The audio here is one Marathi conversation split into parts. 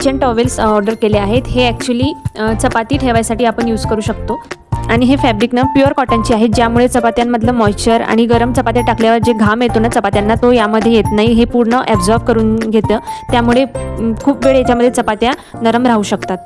किचन टॉवेल्स ऑर्डर केले आहेत. हे ॲक्च्युली चपाती ठेवायसाठी आपण यूज करू शकतो आणि हे फॅब्रिक ना प्युअर कॉटनचे आहेत, ज्यामुळे चपात्यांमधलं मॉइश्चर आणि गरम चपात्या टाकल्यावर जे घाम येतो ना चपात्यांना तो यामध्ये येत नाही. हे पूर्ण ॲब्झॉर्ब करून घेतं, त्यामुळे खूप वेळ याच्यामध्ये चपात्या नरम राहू शकतात.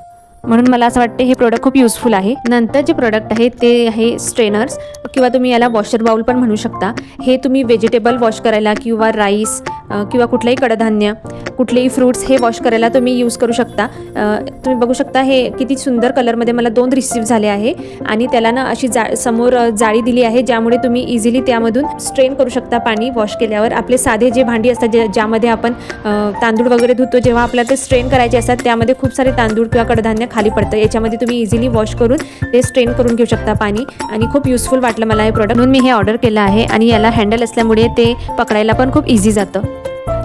म्हणून मला असं वाटतं हे प्रोडक्ट खूप युजफुल आहे. नंतर जे प्रोडक्ट आहे ते आहे स्ट्रेनर्स किंवा तुम्ही याला वॉशर बाउल पण म्हणू शकता. हे तुम्ही व्हेजिटेबल वॉश करायला किंवा राईस किंवा कुठलंही कडधान्य, कुठलेही फ्रूट्स हे वॉश करायला तुम्ही यूज करू शकता. तुम्ही बघू शकता हे किती सुंदर कलरमध्ये मला 2 रिसीव्ह झाले आहे आणि त्याला ना अशी समोर जाळी दिली आहे, ज्यामुळे तुम्ही इझिली त्यामधून स्ट्रेन करू शकता पाणी वॉश केल्यावर. आपले साधे जे भांडी असतात ज्यामध्ये आपण तांदूळ वगैरे धुतो, जेव्हा आपल्याला ते स्ट्रेन करायचे असतात त्यामध्ये खूप सारे तांदूळ किंवा कडधान्य खाली पडतं. याच्यामध्ये तुम्ही इझिली वॉश करून ते स्ट्रेन करून घेऊ शकता पाणी आणि खूप युजफुल वाटलं मला हे प्रोडक्ट, म्हणून मी हे ऑर्डर केलं आहे. आणि याला हँडल असल्यामुळे ते पकडायला पण खूप इझी जातं.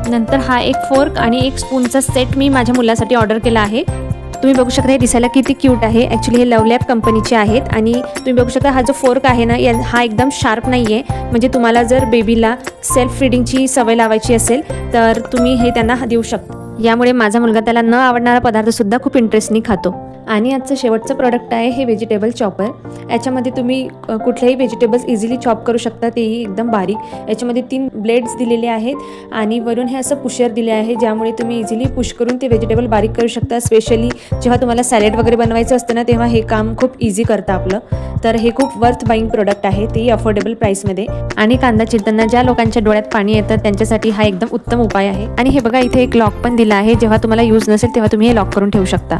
नंतर हा एक फोर्क आणि एक स्पूनचा सेट मी माझ्या मुलासाठी ऑर्डर केला आहे. तुम्ही बघू शकता हे दिसायला किती क्यूट आहे. ॲक्च्युली हे लवलॅब कंपनीचे आहेत आणि तुम्ही बघू शकता हा जो फोर्क आहे ना हा एकदम शार्प नाही आहे. म्हणजे तुम्हाला जर बेबीला सेल्फ फीडिंगची सवय लावायची असेल तर तुम्ही हे त्यांना देऊ शकता. यामुळे माझा मुलगा त्याला न आवडणारा पदार्थसुद्धा खूप इंटरेस्टनी खातो. आणि आजचं शेवटचं प्रोडक्ट आहे हे व्हेजिटेबल चॉपर. याच्यामध्ये तुम्ही कुठल्याही व्हेजिटेबल्स इझिली चॉप करू शकता, तेही एकदम बारीक. याच्यामध्ये 3 ब्लेड्स दिलेले आहेत आणि वरून हे असं पुशर दिले आहे, ज्यामुळे तुम्ही इझिली पुश करून ते व्हेजिटेबल बारीक करू शकता. स्पेशली जेव्हा तुम्हाला सॅलेड वगैरे बनवायचं असतं ना, तेव्हा हे काम खूप इझी करतं आपलं. तर हे खूप वर्थ बाईंग प्रोडक्ट आहे, तेही अफोर्डेबल प्राईसमध्ये. आणि कांदा चिरताना ज्या लोकांच्या डोळ्यात पाणी येतं त्यांच्यासाठी हा एकदम उत्तम उपाय आहे. आणि हे बघा इथे एक लॉक पण दिला आहे, जेव्हा तुम्हाला यूज नसेल तेव्हा तुम्ही हे लॉक करून ठेवू शकता.